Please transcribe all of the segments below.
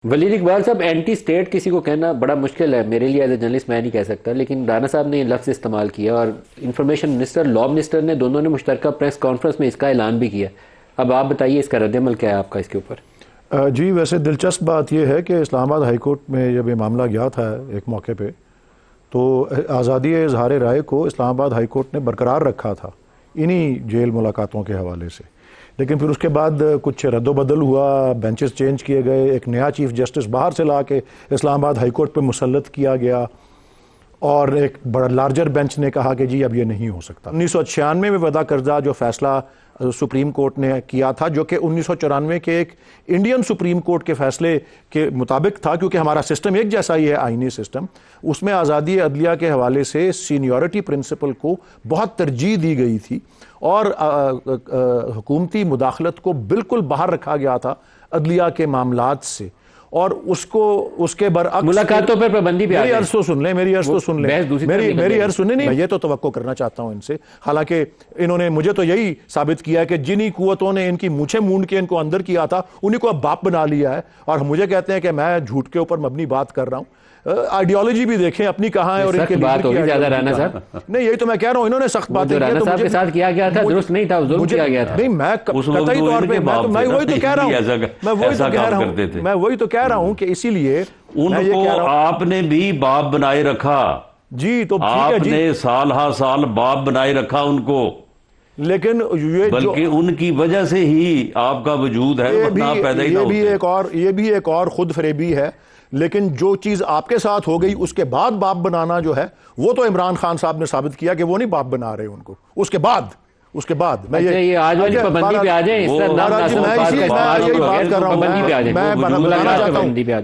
ولید اقبال صاحب، anti state کسی کو کہنا بڑا مشکل ہے، میرے لیے ایز اے جرنلسٹ میں نہیں کہہ سکتا، لیکن رانا صاحب نے یہ لفظ استعمال کیا اور انفارمیشن منسٹر، لا منسٹر نے دونوں نے مشترکہ پریس کانفرنس میں اس کا اعلان بھی کیا۔ اب آپ بتائیے اس کا رد عمل کیا ہے آپ کا اس کے اوپر؟ جی ویسے دلچسپ بات یہ ہے کہ اسلام آباد ہائی کورٹ میں جب یہ معاملہ گیا تھا ایک موقع پہ، تو آزادی اظہار رائے کو اسلام آباد ہائی کورٹ نے برقرار رکھا تھا انہی جیل ملاقاتوں کے حوالے سے، لیکن پھر اس کے بعد کچھ رد و بدل ہوا، بینچز چینج کیے گئے، ایک نیا چیف جسٹس باہر سے لا کے اسلام آباد ہائی کورٹ پہ مسلط کیا گیا، اور ایک بڑا لارجر بینچ نے کہا کہ جی اب یہ نہیں ہو سکتا۔ 1996 میں وضع کردہ جو فیصلہ سپریم کورٹ نے کیا تھا، جو کہ 1994 کے ایک انڈین سپریم کورٹ کے فیصلے کے مطابق تھا، کیونکہ ہمارا سسٹم ایک جیسا ہی ہے آئینی سسٹم، اس میں آزادی عدلیہ کے حوالے سے سینیورٹی پرنسپل کو بہت ترجیح دی گئی تھی اور حکومتی مداخلت کو بالکل باہر رکھا گیا تھا عدلیہ کے معاملات سے، اور اس کے برعکس ملاقاتوں پر پابندی بھی میری عرض تو سن لیں، میری عرض تو سن لیں، میری عرض سنیں، نہیں میں یہ تو توقع کرنا چاہتا ہوں ان سے، حالانکہ انہوں نے مجھے تو یہی ثابت کیا کہ جنہی قوتوں نے ان کی مونچھیں مونڈ کے ان کو اندر کیا تھا انہیں کو اب باپ بنا لیا ہے، اور مجھے کہتے ہیں کہ میں جھوٹ کے اوپر مبنی بات کر رہا ہوں۔ آئیڈیالوجی بھی دیکھیں اپنی کہاں ہے اور ان کے بات ہوگی زیادہ رانا صاحب، نہیں یہی تو میں کہہ رہا ہوں، انہوں نے سخت باتیں کی رانا صاحب کے ساتھ کیا گیا تھا درست نہیں تھا، ظلم کیا گیا تھا۔ نہیں میں قطعی طور پہ میں وہی تو کہہ رہا ہوں، میں وہی تو کہہ رہا ہوں کہ اسی لیے ان کو آپ نے بھی باپ بنائے رکھا، جی تو آپ نے سال ہا سال باپ بنائے رکھا ان کو، لیکن بلکہ ان کی وجہ سے ہی آپ کا وجود ہے، ورنہ پیدا ہی نہ ہوتے۔ یہ بھی ایک اور خود فریبی ہے، لیکن جو چیز آپ کے ساتھ ہو گئی اس کے بعد باپ بنانا جو ہے وہ تو عمران خان صاحب نے ثابت کیا کہ وہ نہیں باپ بنا رہے ان کو، اس کے بعد میں یہ آج والی پابندی پہ آ جائیں،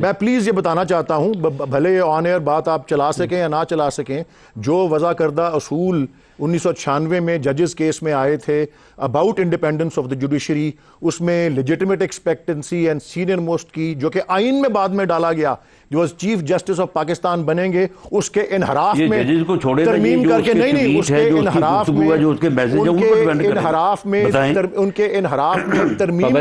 میں پلیز یہ بتانا چاہتا ہوں، بھلے آن ایئر بات آپ چلا سکیں یا نہ چلا سکیں، جو وضع کردہ اصول 1996 میں ججز کیس میں آئے تھے about independence of the judiciary, اس میں legitimate expectancy and senior most کی، جو کہ آئین میں بعد میں ڈالا گیا، جو چیف جسٹس آف پاکستان بنیں گے، اس کے انحراف میں ترمیم کر کے نہیں اس کے انحراف میں ان کے انحراف میں ترمیم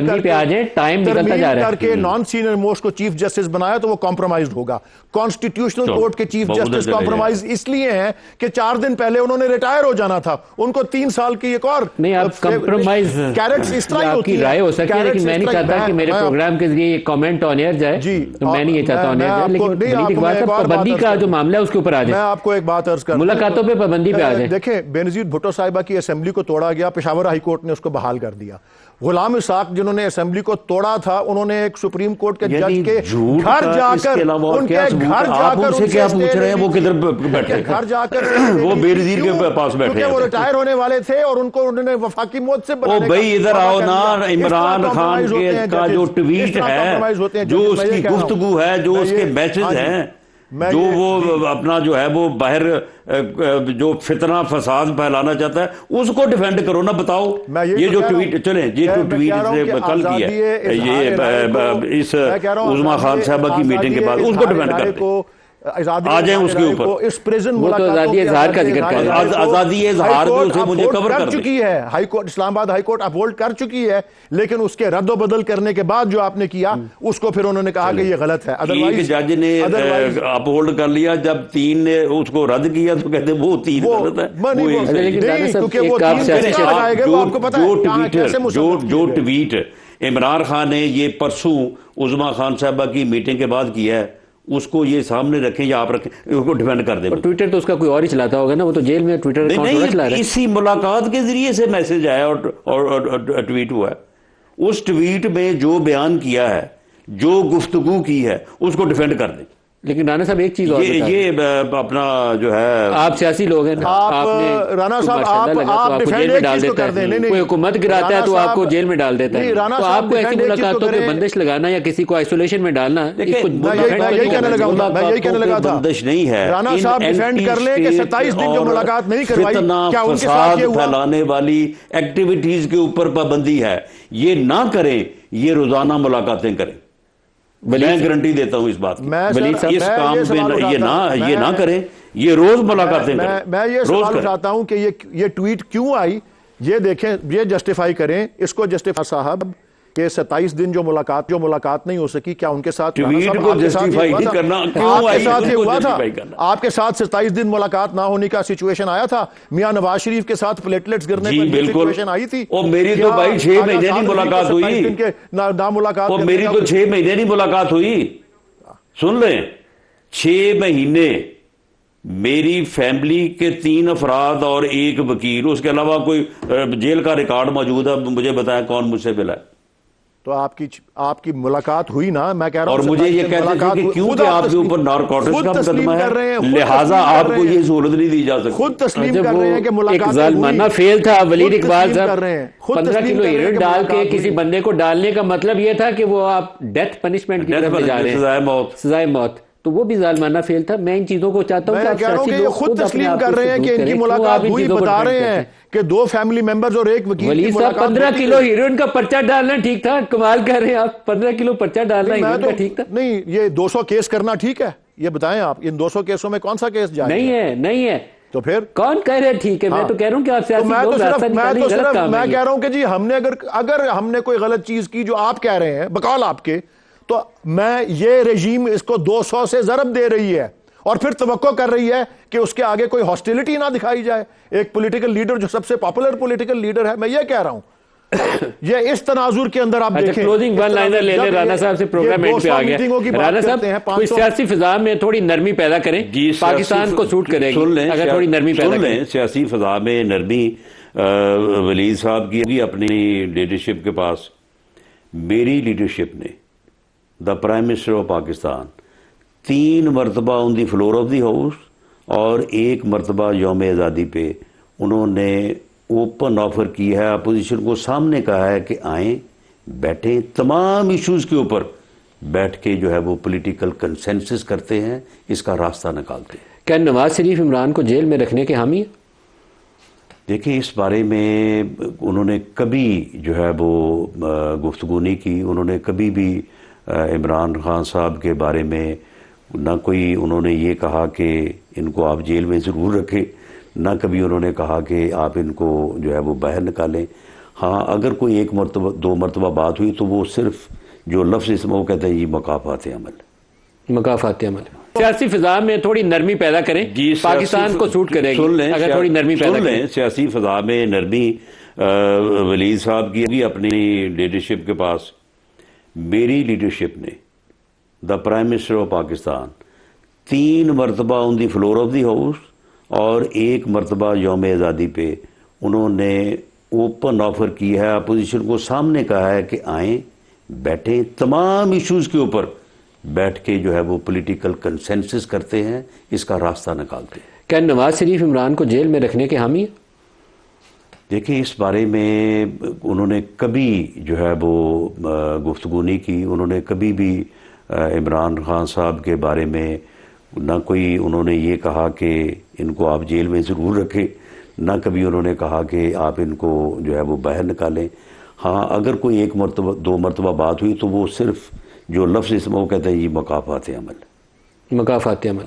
کر کے نان سینئر موسٹ کو چیف جسٹس بنایا تو وہ کمپرومائزڈ ہوگا۔ کانسٹیٹیوشنل کورٹ کے چیف جسٹس کمپرومائز اس لیے ہیں کہ 4 دن پہلے انہوں نے ریٹائر ہو جانا تھا، ان کو 3 سال کی ایک اور نہیں، آپ کمپرومائز آپ کی رائے ہو سکتی ہے، لیکن میں نہیں چاہتا کہ میرے پروگرام کے ذریعے یہ کامنٹ آن ایئر جائے، تو میں نہیں یہ چاہتا آن ایئر جائے، لیکن ولید اقبال صاحب پابندی کا جو معاملہ ہے اس کے اوپر آ جائیں، میں آپ کو ایک بات عرض کروں، ملاقاتوں پہ پابندی پہ آ جائیں۔ دیکھیں بینظیر بھٹو صاحبہ کی اسمبلی کو توڑا گیا، پشاور ہائی کورٹ نے اس کو بحال کر دیا۔ غلام اسحاق جنہوں نے اسمبلی کو توڑا تھا، انہوں نے ایک سپریم کورٹ کے جج کے گھر جا کر ان کے گھر جا کر ان سے کیا پوچھ رہے ہیں، وہ کدھر بیٹھے گھر جا کر وہ بینظیر کے پاس بیٹھے کیونکہ وہ ریٹائر ہونے والے تھے اور ان کو انہوں نے وفاقی موت سے او بھائی ادھر آؤ نا، عمران خان کا جو ٹویٹ ہے، جو اس کی گفتگو ہے، جو اس کے میسج ہیں، جو وہ اپنا جو ہے وہ باہر جو فتنہ فساد پھیلانا چاہتا ہے اس کو ڈیفینڈ کرو نا، بتاؤ یہ جو ٹویٹ چلیں، یہ جو ٹویٹ کل کیا ہے، یہ اس عظما خان صاحبہ کی میٹنگ کے بعد اس کو ڈیفینڈ کرتے آ جائیں اس کے اوپر، وہ تو آزادی اظہار کا ذکر کر رہا ہے، آزادی اظہار بھی اسے مجھے کور کر چکی ہے ہائی کورٹ، اسلام آباد ہائی کورٹ اپہولڈ کر چکی ہے، لیکن اس کے رد و بدل کرنے کے بعد جو آپ نے کیا اس کو پھر انہوں نے کہا کہ یہ غلط ہے۔ ایک جج نے اپہولڈ کر لیا، جب 3 نے اس کو رد کیا تو کہتے وہ 3 غلط ہے۔ جو ٹویٹ عمران خان نے یہ پرسوں عظما خان صاحبہ کی میٹنگ کے بعد کیا ہے، اس کو یہ سامنے رکھیں یا آپ رکھیں، اس کو ڈیفینڈ کر دیں۔ ٹویٹر تو اس کا کوئی اور ہی چلاتا ہوگا نا، وہ تو جیل میں ٹویٹر اکاؤنٹ چلا رہا ہے۔ اسی ملاقات کے ذریعے سے میسج آیا اور ٹویٹ ہوا ہے، اس ٹویٹ میں جو بیان کیا ہے، جو گفتگو کی ہے، اس کو ڈیفینڈ کر دیں۔ لیکن رانا صاحب ایک چیز اور یہ اپنا جو ہے، آپ سیاسی لوگ ہیں، رانا صاحب آپ جیل میں ڈال دیتا ہے، کوئی حکومت گراتا ہے تو آپ کو جیل میں ڈال دیتا ہے، تو آپ کو ایسی ملاقاتوں پہ بندش لگانا یا کسی کو آئسولیشن میں ڈالنا، یہی کہنے لگا تھا، بندش نہیں ہے، رانا صاحب ڈیفینڈ کر لیں کہ 27 دن جو ملاقات نہیں کروائی، کیا ان کے ساتھ یہ ہوا؟ پھیلانے والی ایکٹیویٹیز کے اوپر پابندی ہے، یہ نہ کریں، یہ روزانہ ملاقاتیں کریں، میں گارنٹی دیتا ہوں اس بات کی، اس کام پہ یہ نہ کریں، یہ روز ملاقاتیں کریں۔ میں یہ سوال اٹھاتا ہوں کہ یہ ٹویٹ کیوں آئی، یہ دیکھیں، یہ جسٹیفائی کریں اس کو، جسٹیفائی صاحب کہ 27 دن جو ملاقات نہیں ہو سکی، کیا ان کے ساتھ ٹویٹ کو جسٹیفائی نہیں کرنا، آپ کے ساتھ یہ ہوا تھا؟ آپ کے ساتھ 27 دن ملاقات نہ ہونے کا سچویشن آیا تھا؟ میاں نواز شریف کے ساتھ پلیٹلیٹس گرنے کی سچویشن آئی تھی؟ اور میری تو بھائی 6 مہینے نہیں ملاقات ہوئی، اور میری تو 6 مہینے نہیں ملاقات ہوئی، سن لیں 6 مہینے میری فیملی کے 3 افراد اور 1 وکیل، اس کے علاوہ کوئی جیل کا ریکارڈ موجود ہے؟ مجھے بتائیں کون مجھ سے ملا ہے؟ تو آپ کی ملاقات ہوئی نا، میں کہہ رہا ہوں، اور مجھے یہ کہتے تھے کہ کیونکہ آپ کے اوپر نارکوٹکس کا مقدمہ ہے لہٰذا آپ کو یہ سہولت نہیں دی جا سکتی۔ خود تسلیم کر رہے ہیں کہ ملاقات ایک ظالمانہ فیل تھا ولید اقبال صاحب، 15 کلو ہیروئن ڈال کے کسی بندے کو ڈالنے کا مطلب یہ تھا کہ وہ آپ ڈیتھ پنشمنٹ کی طرف لے جا رہے ہیں، سزائے موت، تو وہ بھی ظالمانہ فیل تھا۔ میں ان چیزوں کو چاہتا ہوں کہ آپ سیاسی لوگ خود تسلیم کر رہے ہیں کہ ان کی ملاقات ہوئی، بتا رہے ہیں کہ 2 فیملی ممبرز اور 1 وکیل۔ ولی صاحب 15 کلو ہیروئن کا پرچہ ڈالنا ٹھیک تھا؟ کمال کر رہے ہیں آپ، 15 کلو پرچہ ڈالنا ہیروئن کا ٹھیک تھا؟ نہیں، یہ 200 کیس کرنا ٹھیک ہے؟ یہ بتائیں آپ، ان 200 کیسوں میں کون سا کیس جائے؟ نہیں ہے تو پھر کون کہہ رہے ٹھیک ہے؟ میں تو کہہ رہا ہوں کہ آپ سیاسی لوگ راستہ نکالیں، غلط کام ہے۔ میں کہہ رہا ہوں کہ جی ہم نے اگر ہم نے کوئی غلط چیز کی جو آپ کہہ رہے ہیں بقول آپ کے، تو یہ رژیم اس کو 200 سے ضرب دے رہی ہے اور پھر توقع کر رہی ہے کہ اس کے آگے کوئی ہاسٹیلٹی نہ دکھائی جائے۔ ایک پولیٹیکل لیڈر جو سب سے پاپولر پولیٹیکل لیڈر ہے، میں یہ کہہ رہا ہوں، یہ اس تناظر کے اندر آپ دیکھیں۔ کلوزنگ ون لائنر لے لیں، رانا صاحب سے پروگرام اینڈ پہ آ گیا۔ رانا صاحب کوئی سیاسی فضا میں تھوڑی نرمی پیدا کریں، پاکستان کو سوٹ کرے گی اگر تھوڑی نرمی پیدا کریں۔ سیاسی فضا میں نرمی ولید صاحب کی بھی اپنی لیڈرشپ کے پاس، میری لیڈرشپ نے، the prime minister of Pakistan 3 مرتبہ آن دی فلور آف دی ہاؤس اور 1 مرتبہ یوم آزادی پہ انہوں نے اوپن آفر کی ہے، اپوزیشن کو سامنے کہا ہے کہ آئیں بیٹھیں، تمام ایشوز کے اوپر بیٹھ کے جو ہے وہ پولیٹیکل کنسنسس کرتے ہیں، اس کا راستہ نکالتے ہیں۔ کیا نواز شریف عمران کو جیل میں رکھنے کے حامی ہیں؟ دیکھیں اس بارے میں انہوں نے کبھی جو ہے وہ گفتگو نہیں کی، انہوں نے کبھی بھی عمران خان صاحب کے بارے میں نہ کوئی انہوں نے یہ کہا کہ ان کو آپ جیل میں ضرور رکھیں، نہ کبھی انہوں نے کہا کہ آپ ان کو جو ہے وہ باہر نکالیں۔ ہاں اگر کوئی 1 مرتبہ 2 مرتبہ بات ہوئی تو وہ صرف جو لفظ اس میں وہ کہتے ہیں یہ مکافات عمل، مکافات عمل۔ سیاسی فضا میں تھوڑی نرمی پیدا کریں، پاکستان کو سوٹ کرے گی اگر تھوڑی نرمی پیدا کریں۔ سیاسی فضا میں نرمی ولید صاحب کی بھی اپنی لیڈرشپ کے پاس، میری لیڈرشپ نے، the prime minister of Pakistan 3 مرتبہ آن دی فلور آف دی ہاؤس اور 1 مرتبہ یوم آزادی پہ انہوں نے اوپن آفر کی ہے، اپوزیشن کو سامنے کہا ہے کہ آئیں بیٹھیں، تمام ایشوز کے اوپر بیٹھ کے جو ہے وہ پولیٹیکل کنسنسس کرتے ہیں، اس کا راستہ نکالتے ہیں۔ کیا نواز شریف عمران کو جیل میں رکھنے کے حامی ہیں؟ دیکھیں اس بارے میں انہوں نے کبھی جو ہے وہ گفتگو نہیں کی، انہوں نے کبھی بھی عمران خان صاحب کے بارے میں نہ کوئی انہوں نے یہ کہا کہ ان کو آپ جیل میں ضرور رکھیں، نہ کبھی انہوں نے کہا کہ آپ ان کو جو ہے وہ باہر نکالیں۔ ہاں اگر کوئی 1 مرتبہ 2 مرتبہ بات ہوئی تو وہ صرف جو لفظ اس میں وہ کہتے ہیں یہ مکافات عمل، مکافات عمل۔